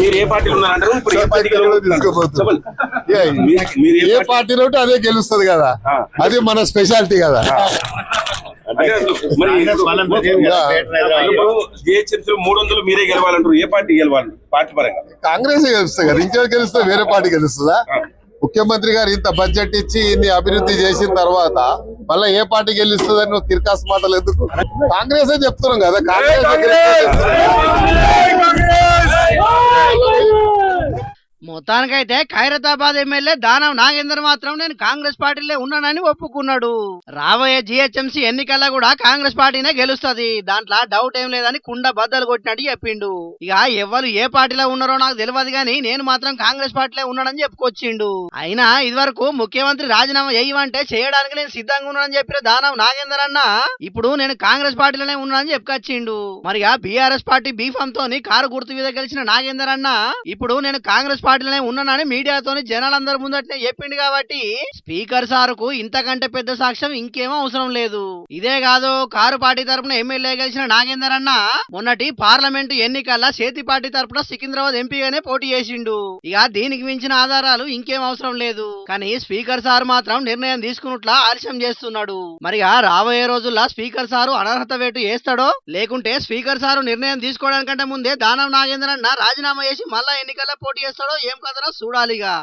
మీరు ఏ పార్టీలో ఉన్నారంటారు? ఇప్పుడు ఏ పార్టీకి తీసుకుపోతుంది మీరు ఏ పార్టీలో ఉంటే అదే గెలుస్తుంది కదా, అది మన స్పెషాలిటీ కదా. జిహెచ్ఎంసీ 300 మీరే గెలవాలంటారు. ఏ పార్టీ గెలవాలి పార్టీ పరంగా? కాంగ్రెస్ గెలుస్తుంది కదా, ఇంకెవరు గెలుస్తుంది? వేరే పార్టీ గెలుస్తుందా? ముఖ్యమంత్రి గారు ఇంత బడ్జెట్ ఇచ్చి ఇన్ని అభివృద్ధి చేసిన తర్వాత మళ్ళీ ఏ పార్టీ గెలుస్తుందని నువ్వు తిరకాసు మాటలు ఎందుకు? కాంగ్రెస్ చెప్తున్నాం కదా, మొత్తానికైతే ఖైరతాబాద్ ఎమ్మెల్యే దానం నాగేందర్ మాత్రం నేను కాంగ్రెస్ పార్టీలో ఉన్నానని ఒప్పుకున్నాడు. రాబోయే జిహెచ్ఎంసీ ఎన్నికల్లో కూడా కాంగ్రెస్ పార్టీనే గెలుస్తుంది, దాంట్లో డౌట్ ఏం లేదని కుండ బద్దలు కొట్టినట్టు చెప్పిండు. ఇక ఎవరు ఏ పార్టీలో ఉన్నారో నాకు తెలియదు గానీ నేను మాత్రం కాంగ్రెస్ పార్టీలో ఉన్నానని చెప్పుకొచ్చిండు. అయినా ఇదివరకు ముఖ్యమంత్రి రాజీనామా చేయమంటే చేయడానికి నేను సిద్ధంగా ఉన్నానని చెప్పిన దానం నాగేందర్ అన్న ఇప్పుడు నేను కాంగ్రెస్ పార్టీలోనే ఉన్నానని చెప్పుకొచ్చిండు. మరి బీఆర్ఎస్ పార్టీ బీఫామ్ తోని కారు గుర్తు మీద గెలిచిన నాగేందర్ అన్న ఇప్పుడు నేను కాంగ్రెస్ పార్టీలోనే ఉన్నానని మీడియాతోని జనాలందరి ముందటనే చెప్పిండు. కాబట్టి స్పీకర్ సారుకు ఇంతకంటే పెద్ద సాక్ష్యం ఇంకేమో అవసరం లేదు. ఇదే కాదు, కారు పార్టీ తరపున ఎమ్మెల్యే గెలిచిన నాగేందర్ అన్న మొన్నటి పార్లమెంటు ఎన్నికల్లో చేతి పార్టీ తరపున సికింద్రాబాద్ ఎంపీగానే పోటీ చేసిండు. ఇక దీనికి మించిన ఆధారాలు ఇంకేం అవసరం లేదు. కానీ స్పీకర్ సార్ మాత్రం నిర్ణయం తీసుకున్నట్లా ఆలస్యం చేస్తున్నాడు. మరి రాబోయే రోజుల్లో స్పీకర్ సారు అనర్హత వేటు వేస్తాడో లేకుంటే స్పీకర్ సారు నిర్ణయం తీసుకోవడానికంటే ముందే దానం నాగేందర్ అన్న రాజీనామా చేసి మళ్ళా ఎన్నికల్లో పోటీ చేస్తాడో ఏం కదరా చూడాలిగా.